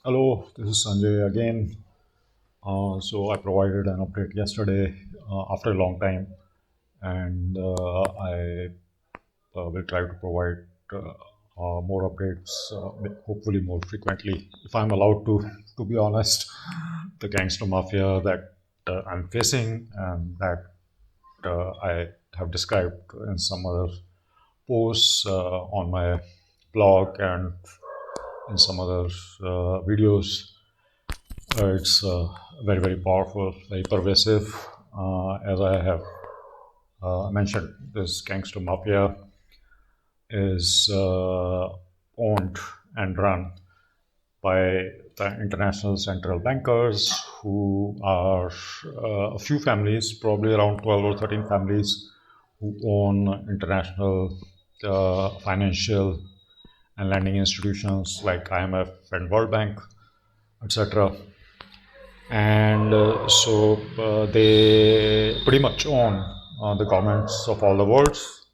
Hello, this is Sanjay again. So I provided an update yesterday after a long time, and I will try to provide more updates, hopefully more frequently, if I'm allowed to be honest. The gangster mafia that I'm facing and that I have described in some other posts on my blog and in some other videos. It's very, very powerful, very pervasive. As I have mentioned, this gangster mafia is owned and run by the international central bankers, who are a few families, probably around 12 or 13 families, who own international financial and lending institutions like IMF and World Bank, etc. And they pretty much own the governments of all the worlds,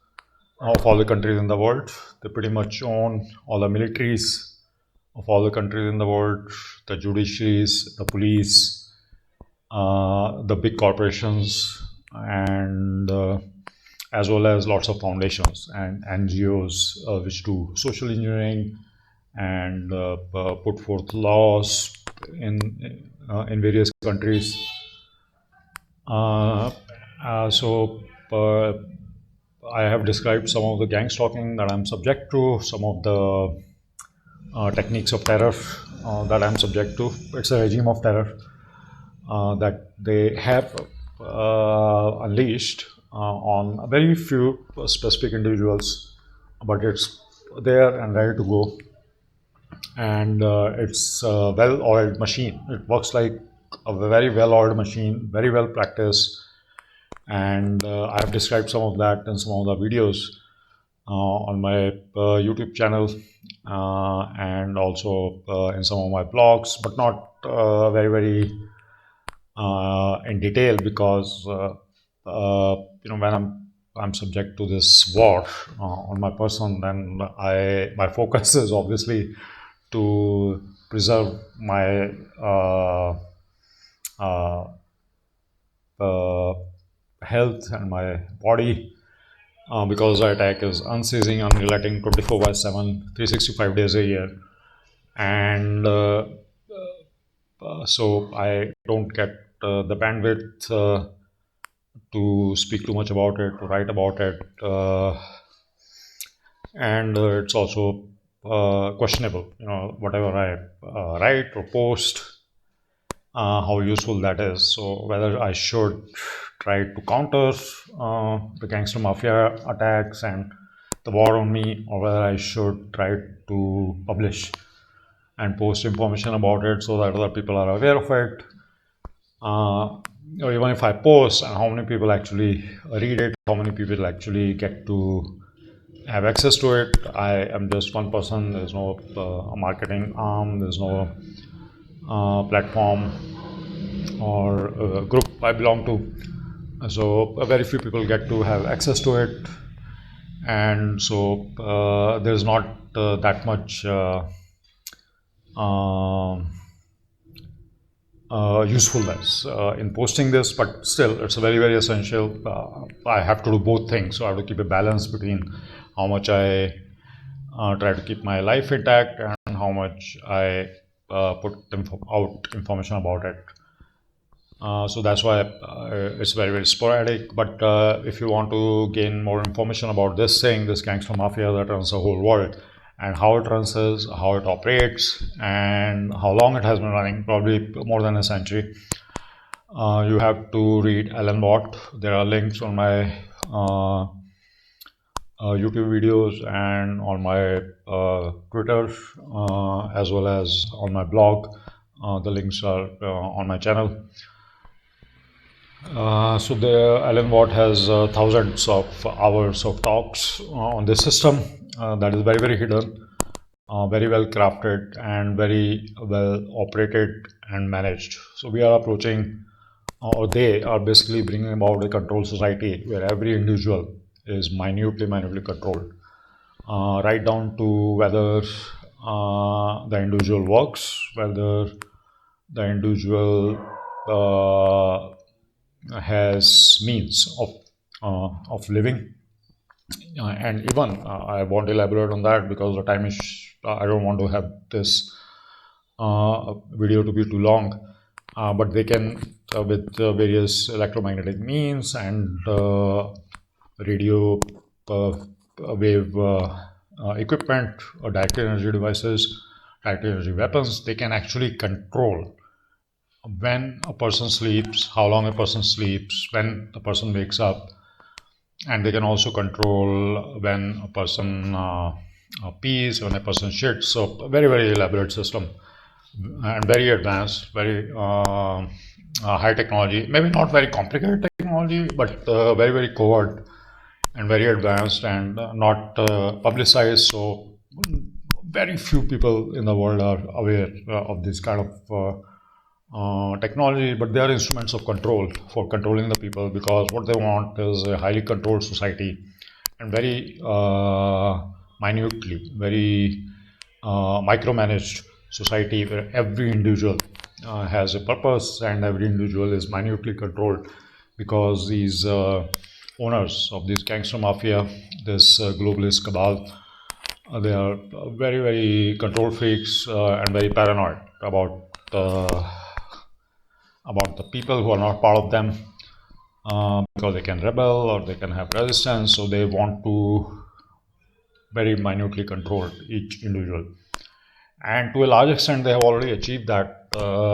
of all the countries in the world. They pretty much own all the militaries of all the countries in the world, the judiciaries, the police, the big corporations, and as well as lots of foundations and NGOs which do social engineering and put forth laws in various countries. Uh, so I have described some of the gang stalking that I'm subject to, some of the techniques of terror that I'm subject to. It's a regime of terror that they have unleashed on a very few specific individuals, but it's there and ready to go. And it's a well-oiled machine. It works like a very well-oiled machine, very well practiced, and I have described some of that in some of the videos on my YouTube channel and also in some of my blogs, but not very in detail because when I'm subject to this war on my person, then I my focus is obviously to preserve my uh, uh, health and my body because the attack is unceasing, unrelenting, 24 by 7, 365 days a year. And so I don't get the bandwidth to speak too much about it, to write about it. And it's also questionable, whatever I write or post, how useful that is. So whether I should try to counter the gangster mafia attacks and the war on me, or whether I should try to publish and post information about it so that other people are aware of it. Or even if I post, and how many people actually read it, how many people actually get to have access to it. I am just one person. There's no marketing arm. There's no platform or group I belong to. So very few people get to have access to it, and so there's not that much um usefulness in posting this, but still, it's very essential. I have to do both things, so I have to keep a balance between how much I try to keep my life intact and how much I put out information about it. So that's why it's very sporadic. But if you want to gain more information about this thing, this gangster mafia that runs the whole world, and how it runs is, how it operates, and how long it has been running, probably more than a century, you have to read Alan Watt. There are links on my YouTube videos and on my Twitter, as well as on my blog. The links are on my channel. So the Alan Watt has thousands of hours of talks on this system that is very hidden, very well crafted, and very well operated and managed. So we are approaching, or they are basically bringing about a controlled society where every individual is minutely controlled, right down to whether the individual works, whether the individual has means of living. And even I won't elaborate on that because the time is, I don't want to have this video to be too long. But they can, with various electromagnetic means and radio wave equipment or direct energy devices, direct energy weapons, they can actually control when a person sleeps, how long a person sleeps, when the person wakes up, and they can also control when a person pees, when a person shits. So a very, very elaborate system and very advanced, very high technology, maybe not very complicated technology, but very, very covert and very advanced and not publicized. So very few people in the world are aware of this kind of technology, but they are instruments of control for controlling the people, because what they want is a highly controlled society and very minutely, very micromanaged society where every individual has a purpose and every individual is minutely controlled, because these owners of this gangster mafia, this globalist cabal, they are very, very control freaks and very paranoid about the people who are not part of them, because they can rebel or they can have resistance. So they want to very minutely control each individual. And to a large extent, they have already achieved that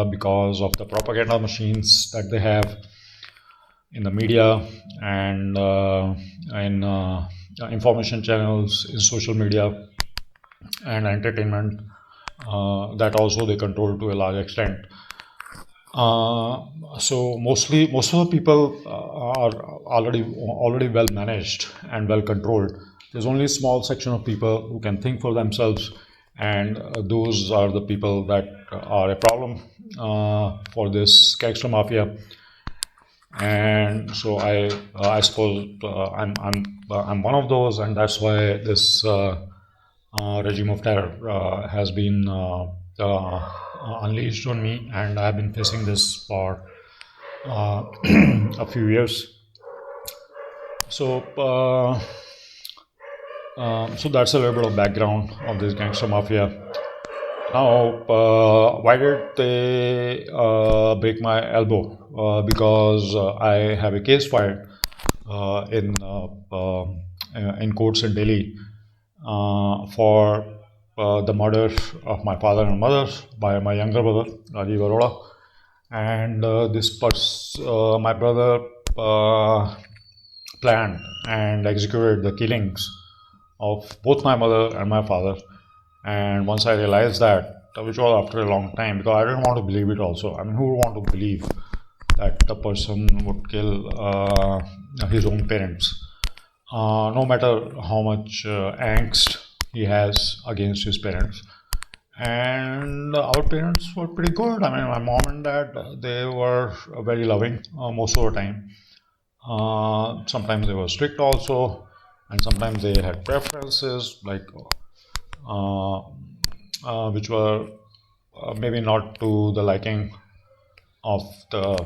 because of the propaganda machines that they have in the media and in information channels, in social media and entertainment. That also they control to a large extent. So most of the people are already well managed and well controlled. There's only a small section of people who can think for themselves, and those are the people that are a problem for this gangster mafia. And so I suppose I'm one of those, and that's why this regime of terror has been unleashed on me, and I've been facing this for a few years. So, so that's a little bit of background of this gangster mafia. Now, why did they break my elbow? Because I have a case filed in courts in Delhi for the murder of my father and mother by my younger brother, Rajiv Arora. And my brother planned and executed the killings of both my mother and my father. And once I realized that, which was after a long time, because I didn't want to believe it also. I mean, who would want to believe that a person would kill his own parents? No matter how much angst he has against his parents. And our parents were pretty good. I mean, my mom and dad, they were very loving most of the time. Sometimes they were strict also, and sometimes they had preferences like which were maybe not to the liking of the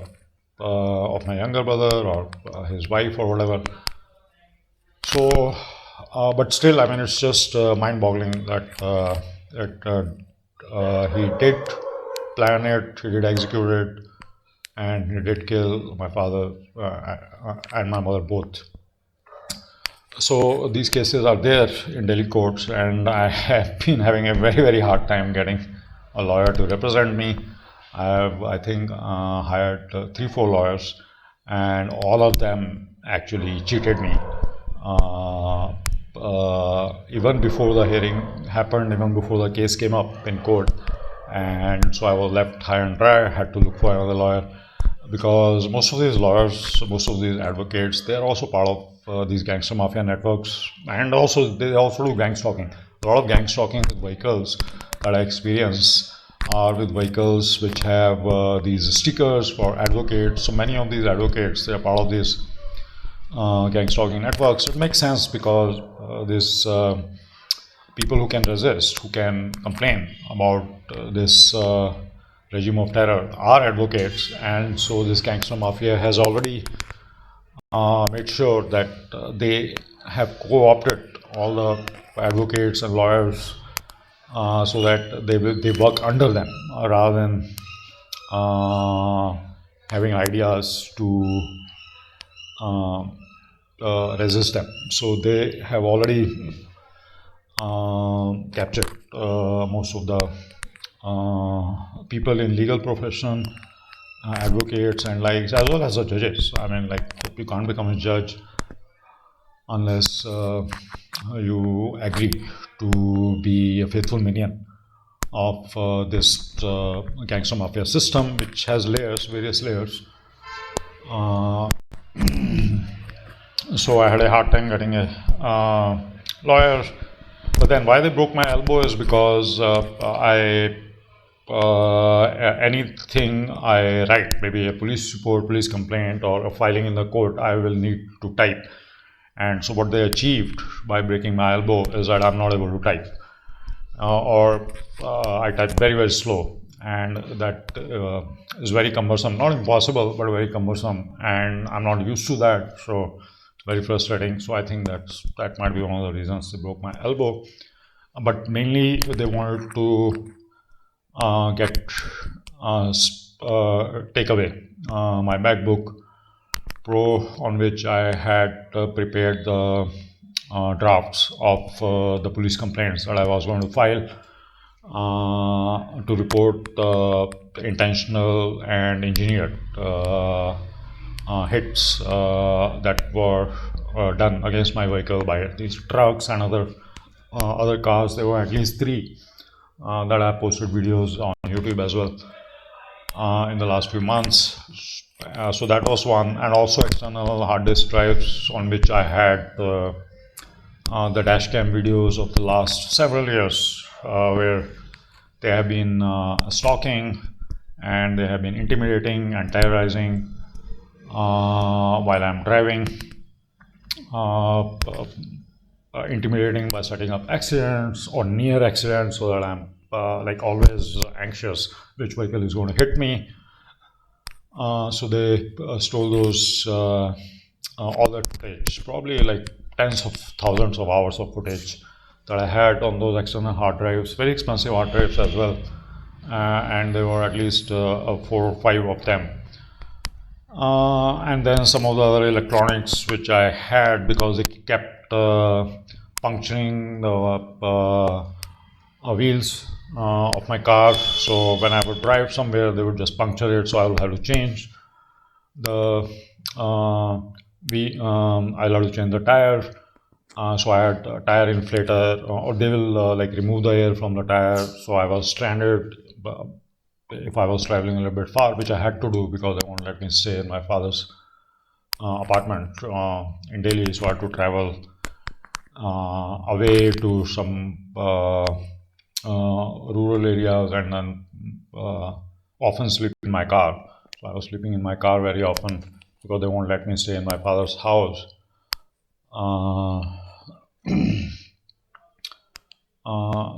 of my younger brother or his wife or whatever. So, but still, I mean, it's just mind-boggling that he did plan it, he did execute it, and he did kill my father and my mother both. So these cases are there in Delhi courts, and I have been having a very, very hard time getting a lawyer to represent me. I have, I think, hired 3, 4 lawyers, and all of them actually cheated me. Even before the hearing happened, even before the case came up in court, and so I was left high and dry. I had to look for another lawyer, because most of these lawyers, most of these advocates, they are also part of these gangster mafia networks, and also they also do gang stalking. A lot of gang stalking with vehicles that I experience are with vehicles which have these stickers for advocates. So many of these advocates, they are part of these gang stalking networks. It makes sense because this people who can resist, who can complain about this regime of terror are advocates, and so this gangster mafia has already made sure that they have co-opted all the advocates and lawyers so that they work under them rather than having ideas to uh, resist them. So they have already captured most of the people in legal profession, advocates and likes, as well as the judges. I mean, like, you can't become a judge unless you agree to be a faithful minion of this gangster mafia system, which has layers, various layers. Uh, so I had a hard time getting a lawyer. But then why they broke my elbow is because anything I write, maybe a police report, police complaint, or a filing in the court, I will need to type. And so what they achieved by breaking my elbow is that I'm not able to type, or I type very, very slow, and that is very cumbersome. Not impossible, but very cumbersome, and I'm not used to that. So it's very frustrating. So I think that might be one of the reasons they broke my elbow. But mainly they wanted to get take away my MacBook Pro, on which I had prepared the drafts of the police complaints that I was going to file to report intentional and engineered hits that were done against my vehicle by these trucks and other cars. There were at least three that I posted videos on YouTube as well in the last few months. So that was one, and also external hard disk drives on which I had the dashcam videos of the last several years, where they have been stalking and they have been intimidating and terrorizing while I'm driving, intimidating by setting up accidents or near accidents, so that I'm like always anxious which vehicle is going to hit me. So they stole those all that footage, probably like tens of thousands of hours of footage that I had on those external hard drives, very expensive hard drives as well, and there were at least 4 or 5 of them. And then some of the other electronics which I had, because they kept puncturing the wheels of my car. So when I would drive somewhere, they would just puncture it. So I will have to change the I'll have to change the tire. So I had a tire inflator, or they will like remove the air from the tire. So I was stranded if I was traveling a little bit far, which I had to do because they won't let me stay in my father's apartment in Delhi. So I had to travel away to some rural areas, and then often sleep in my car. So I was sleeping in my car very often because they won't let me stay in my father's house.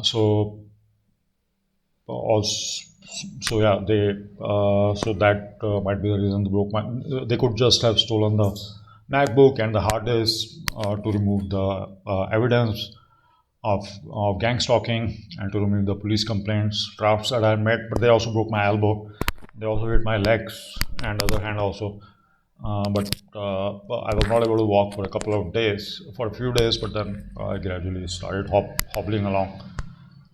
So also, so yeah, they so that might be the reason they broke my. They could just have stolen the MacBook and the hard disk to remove the evidence of gang stalking and to remove the police complaints drafts that I had made. But they also broke my elbow. They also hit my legs and other hand also. But I was not able to walk for a few days, but then I gradually started hobbling along.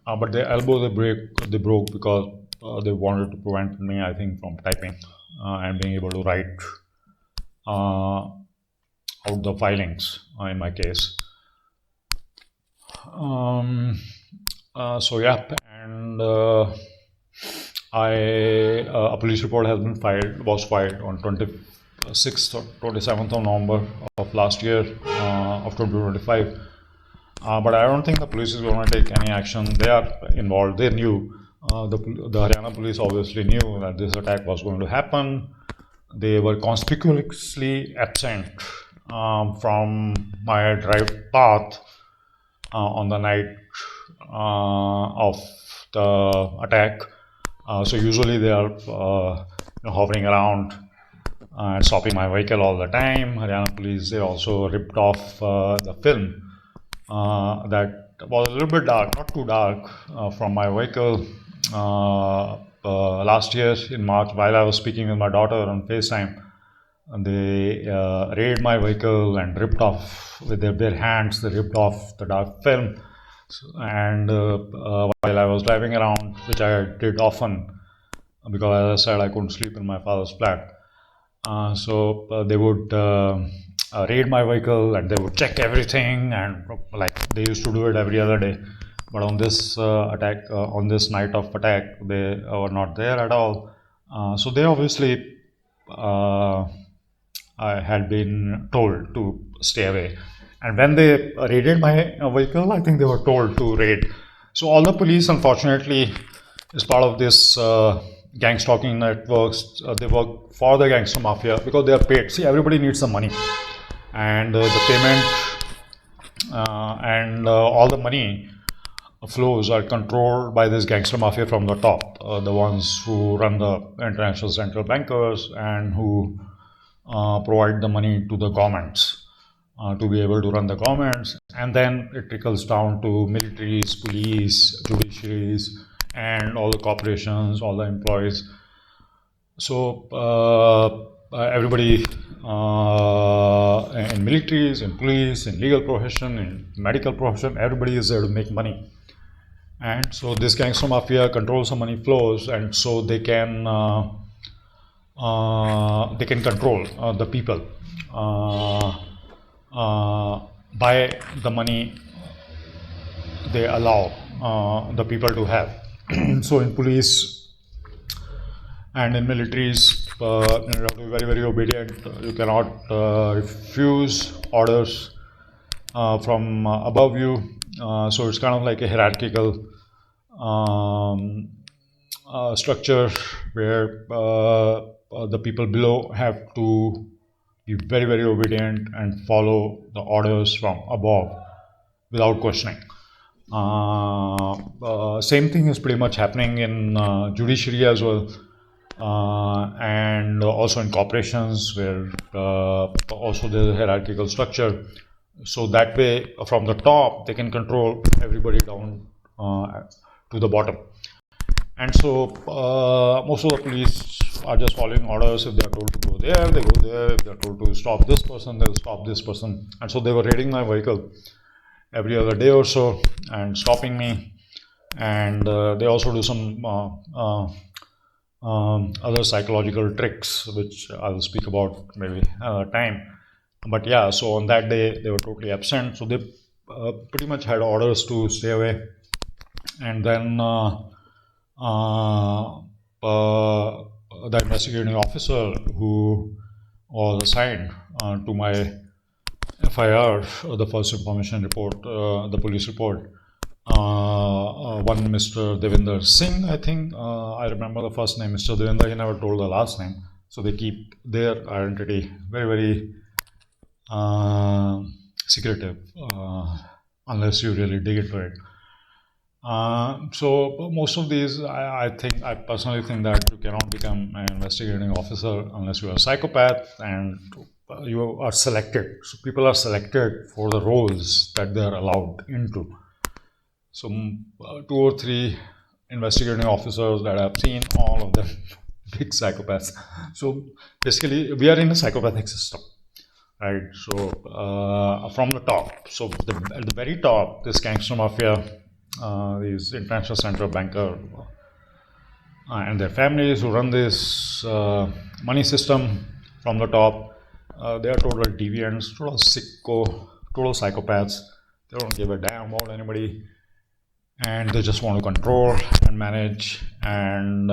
But the elbow they broke because they wanted to prevent me, I think, from typing and being able to write out the filings in my case. So yeah, and a police report was filed on 26th or 27th of November of last year, of 2025. But I don't think the police is going to take any action. They are involved. They knew. The Haryana police obviously knew that this attack was going to happen. They were conspicuously absent from my drive path on the night of the attack. So usually they are hovering around and stopping my vehicle all the time. Haryana police, they also ripped off the film that was a little bit dark, not too dark, from my vehicle last year in March while I was speaking with my daughter on FaceTime. And they raided my vehicle and ripped off with their bare hands. They ripped off the dark film, and while I was driving around, which I did often, because as I said, I couldn't sleep in my father's flat. So they would raid my vehicle and they would check everything, and like they used to do it every other day. But on this on this night of attack, they were not there at all. So they obviously I had been told to stay away. And when they raided my vehicle, I think they were told to raid. So all the police, unfortunately, is part of this gang stalking networks. They work for the gangster mafia because they are paid. See, everybody needs some money, and the payment and all the money flows are controlled by this gangster mafia from the top, the ones who run the international central bankers and who provide the money to the governments to be able to run the governments, and then it trickles down to militaries, police, judiciaries, and all the corporations, all the employees. So everybody in militaries, in police, in legal profession, in medical profession, everybody is there to make money. And so this gangster mafia controls the money flows, and so they can control the people by the money they allow the people to have. So in police and in militaries, you have to be very, very obedient. You cannot refuse orders from above you. So it's kind of like a hierarchical structure where the people below have to be very, very obedient and follow the orders from above without questioning. Same thing is pretty much happening in judiciary as well, and also in corporations where also there's a hierarchical structure. So that way, from the top, they can control everybody down to the bottom. And so most of the police are just following orders. If they are told to go there, they go there. If they are told to stop this person, they'll stop this person. And so they were raiding my vehicle every other day or so and stopping me. And they also do some other psychological tricks, which I will speak about maybe another time. But yeah, so on that day, they were totally absent. So they pretty much had orders to stay away. And then the investigating officer who was assigned to my FIR, the first information report, the police report, one Mr. Devinder Singh, I think. I remember the first name, Mr. Devinder. He never told the last name. So they keep their identity very, very secretive, unless you really dig into it. So most of these, I personally think that you cannot become an investigating officer unless you are a psychopath and you are selected. So people are selected for the roles that they are allowed into. So 2 or 3 investigating officers that I've seen, all of them big psychopaths. So basically, we are in a psychopathic system, right? So from the top, so at the very top, this gangster mafia, these international central banker and their families who run this money system from the top, they are total deviants, total sicko, total psychopaths. They don't give a damn about anybody, and they just want to control and manage and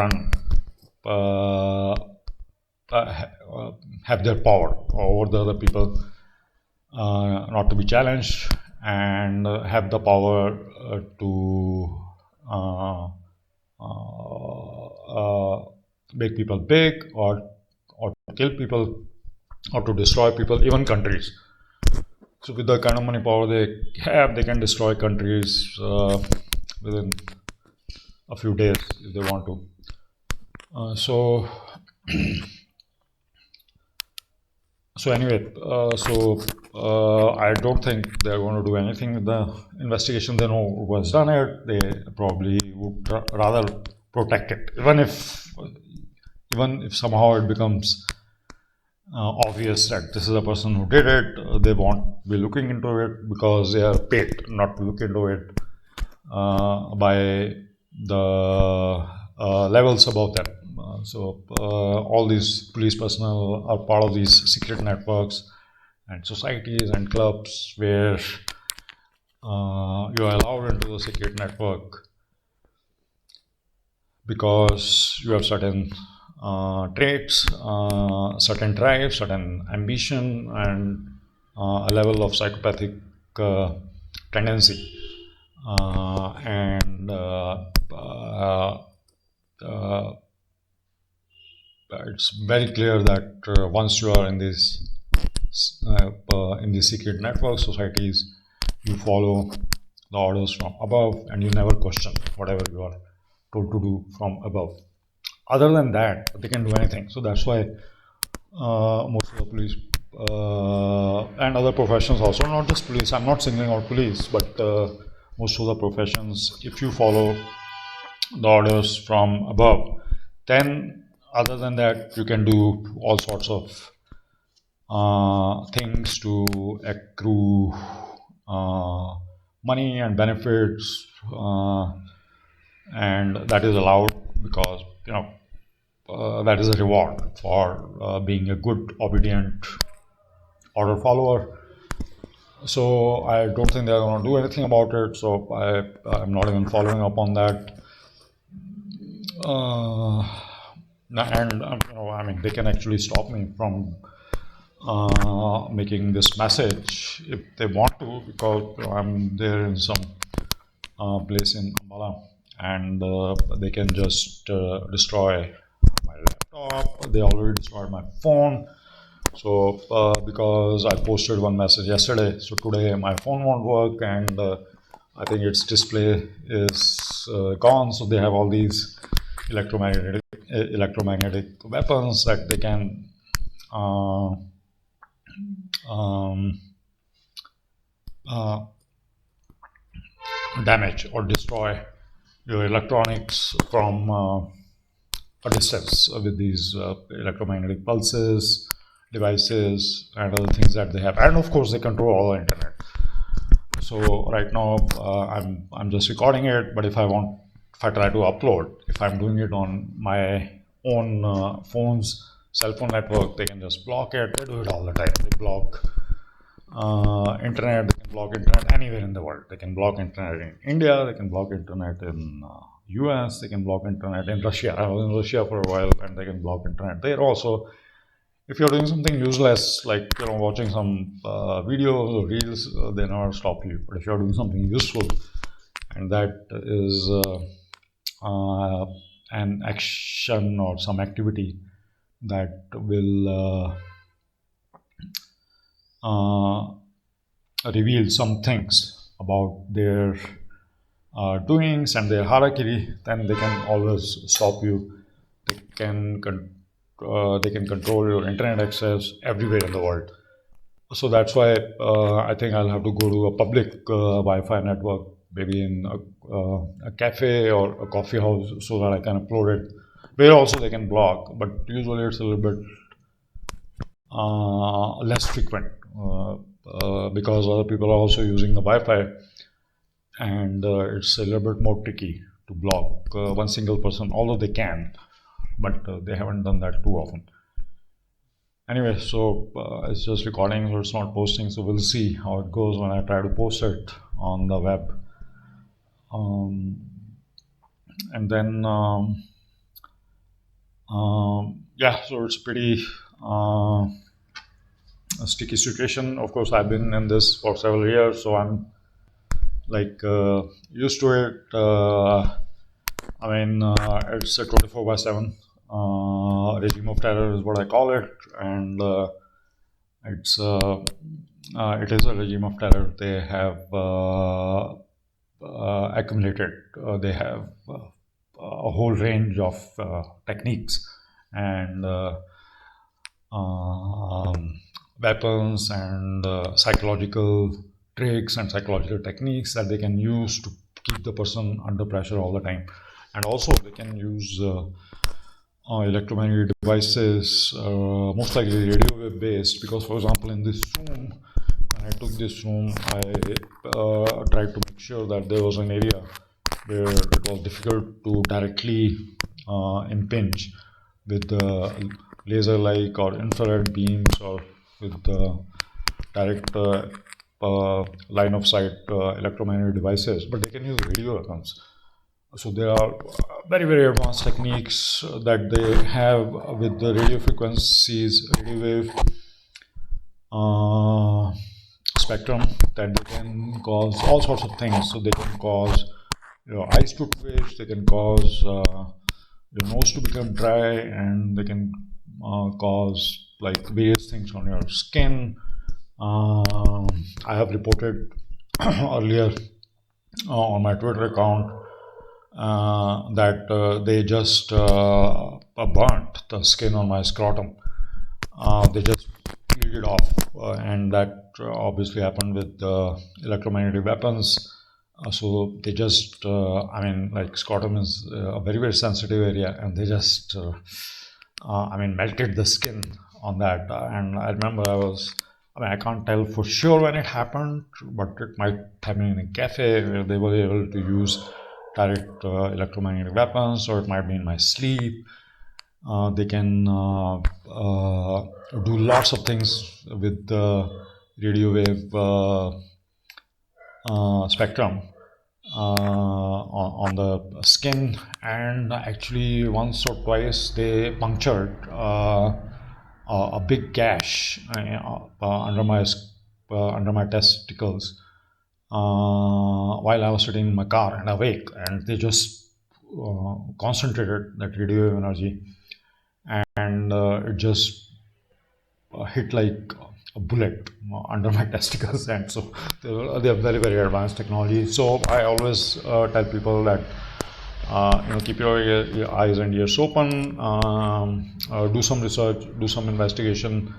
run, have their power over the other people, not to be challenged, and have the power to make people big, or to kill people, or to destroy people, even countries. So with the kind of money power they have, they can destroy countries within a few days if they want to. So anyway, I don't think they're going to do anything with the investigation. They know who has done it. They probably would rather protect it, even if somehow it becomes obvious that this is a person who did it. They won't be looking into it because they are paid not to look into it by the levels above them. All these police personnel are part of these secret networks and societies and clubs where you are allowed into the secret network because you have certain traits, certain drive, certain ambition, and a level of psychopathic tendency. And It's very clear that once you are in these secret network societies, you follow the orders from above, and you never question whatever you are told to do from above. Other than that, they can do anything. So that's why most of the police and other professions also, not just police. I'm not singling out police, but most of the professions, if you follow the orders from above, then other than that, you can do all sorts of things to accrue money and benefits, and that is allowed because that is a reward for being a good, obedient order follower. So I don't think they're going to do anything about it. So I'm not even following up on that. And I mean, they can actually stop me from making this message if they want to, because I'm there in some place in Ambala, and they can just destroy my laptop. They already destroyed my phone. So because I posted one message yesterday, so today my phone won't work, and I think its display is gone. So they have all these electromagnetic weapons that they can damage or destroy your electronics from a distance with these electromagnetic pulses, devices, and other things that they have. And of course, they control all the internet. So right now, I'm just recording it. But if I try to upload, if I'm doing it on my own phone's cell phone network, they can just block it. They do it all the time. They block internet. They can block internet anywhere in the world. They can block internet in India. They can block internet in US. They can block internet in Russia. I was in Russia for a while, and they can block internet there also. If you're doing something useless, like watching some videos or reels, they never stop you. But if you're doing something useful, and that is an action or some activity that will reveal some things about their doings and their hierarchy, then they can always stop you. They can control your internet access everywhere in the world. So that's why I think I'll have to go to a public Wi-Fi network, maybe in a cafe or a coffee house, so that I can upload it. Where also they can block, but usually it's a little bit less frequent because other people are also using the Wi-Fi, and it's a little bit more tricky to block one single person, although they can, but they haven't done that too often. Anyway, so it's just recording, so it's not posting, so we'll see how it goes when I try to post it on the web. And then yeah, so it's pretty a sticky situation. Of course, I've been in this for several years, so I'm like used to it. I mean, it's a 24/7 regime of terror is what I call it, and it's it is a regime of terror. They have accumulated, they have a whole range of techniques and um, weapons and psychological tricks and psychological techniques that they can use to keep the person under pressure all the time. And also, they can use electromagnetic devices, most likely radio wave based. Because, for example, in this room, when I took this room, I tried to make sure that there was an area where it was difficult to directly impinge with the laser like or infrared beams or with the direct line of sight electromagnetic devices, but they can use radio weapons. So there are very, very advanced techniques that they have with the radio frequencies, radio wave uh, spectrum, that they can cause all sorts of things. So they can cause eyes to twitch, they can cause your nose to become dry, and they can cause like various things on your skin. I have reported earlier on my Twitter account that they just burnt the skin on my scrotum. They just peeled it off, and that obviously happened with electromagnetic weapons. So they just, I mean, like scrotum is a very, very sensitive area, and they just, I mean, melted the skin on that. And I remember I mean, I can't tell for sure when it happened, but it might happen in a cafe where they were able to use direct electromagnetic weapons, or it might be in my sleep. They can do lots of things with the radio wave spectrum on the skin, and actually once or twice they punctured a big gash under my testicles while I was sitting in my car and awake, and they just concentrated that radio wave energy, and it just hit like a bullet under my testicles. And so they are very, very advanced technology. So I always tell people that keep your eyes and ears open, do some research, do some investigation.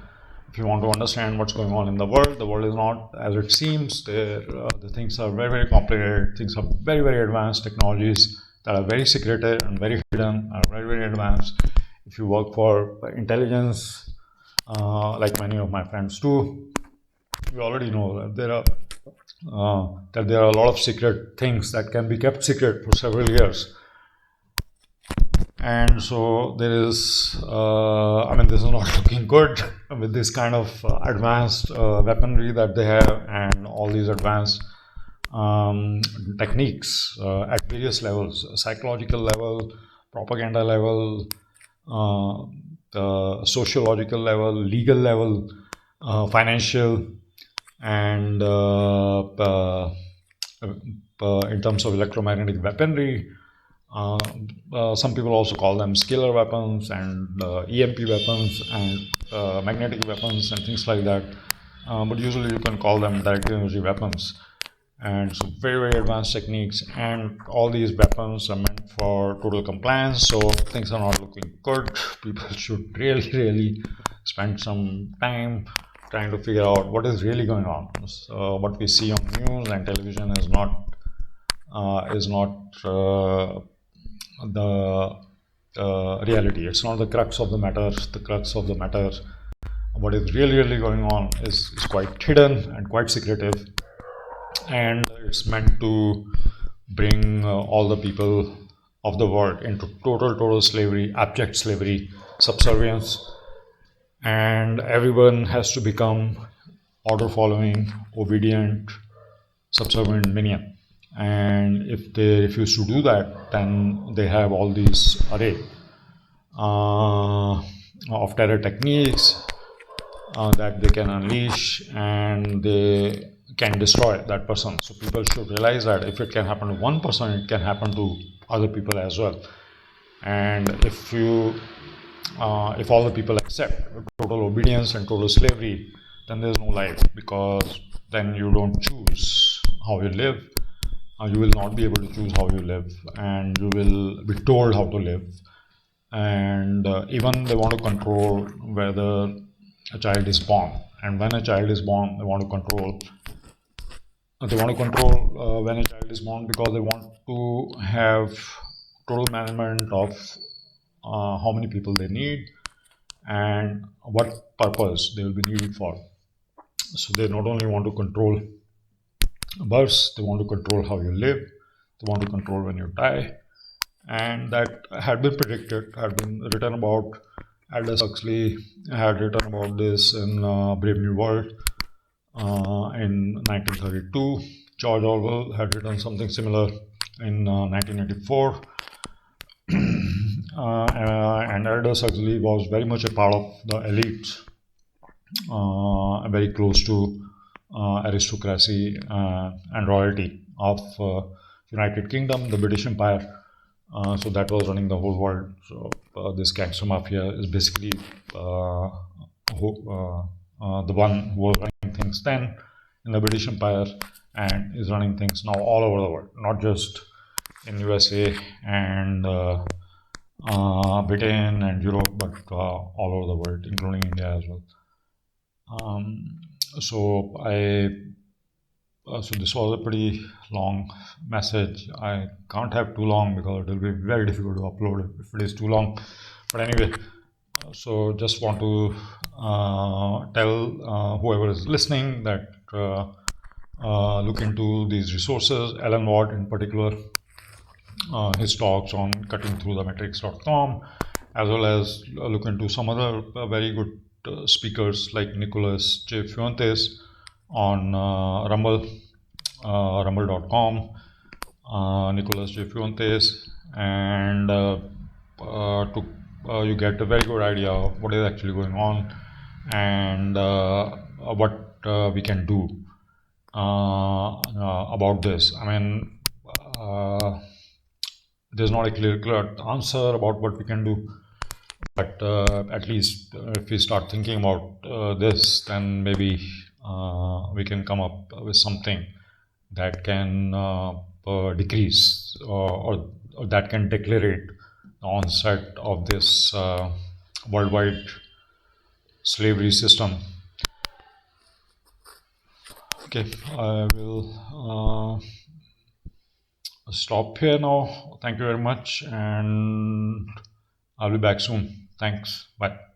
If you want to understand what's going on in the world is not as it seems. The things are very, very complicated. Things are very, very advanced technologies that are very secretive and very hidden, are very, very advanced. If you work for intelligence, like many of my friends do, you already know that there are a lot of secret things that can be kept secret for several years. And so there is, I mean, this is not looking good with this kind of advanced weaponry that they have, and all these advanced techniques at various levels: psychological level, propaganda level, sociological level, legal level, financial, and in terms of electromagnetic weaponry. Some people also call them scalar weapons and EMP weapons and magnetic weapons and things like that. But usually you can call them direct energy weapons. And so very, very advanced techniques, and all these weapons are meant for total compliance. So things are not looking good. People should really, really spend some time trying to figure out what is really going on. So what we see on news and television is not the reality. It's not the crux of the matter. The crux of the matter, what is really, really going on, is quite hidden and quite secretive, and it's meant to bring all the people of the world into total slavery, abject slavery, subservience, and everyone has to become order following, obedient, subservient minion. And if they refuse to do that, then they have all these array of terror techniques that they can unleash, and they can destroy that person. So people should realize that if it can happen to one person, it can happen to other people as well. And if all the people accept total obedience and total slavery, then there's no life, because then you don't choose how you live. You will not be able to choose how you live, and you will be told how to live. And even they want to control whether a child is born, and when a child is born, they want to control when a child is born, because they want to have total management of how many people they need and what purpose they will be needed for. So they not only want to control births, they want to control how you live, they want to control when you die. And that had been predicted, had been written about. Aldous Huxley had written about this in Brave New World in 1932. George Orwell had written something similar in 1984. And Aldous Huxley was very much a part of the elite, very close to aristocracy and royalty of United Kingdom, the British Empire. So that was running the whole world. So this gangster mafia is basically the one who was running things then in the British Empire, and is running things now all over the world, not just in USA and Britain and Europe, but all over the world, including India as well. So so this was a pretty long message. I can't have too long because it will be very difficult to upload if it is too long. But anyway, so just want to tell whoever is listening that look into these resources. Alan Watt in particular, his talks on cuttingthroughthematrix.com, as well as look into some other very good speakers like Nicholas J. Fuentes on rumble.com, Nicholas J. Fuentes, and you get a very good idea of what is actually going on, and what we can do about this. I mean, there's not a clear answer about what we can do, but at least if we start thinking about this, then maybe we can come up with something that can decrease, or that can declare the onset of this worldwide slavery system. Okay, I will stop here now. Thank you very much, and I'll be back soon. Thanks. Bye.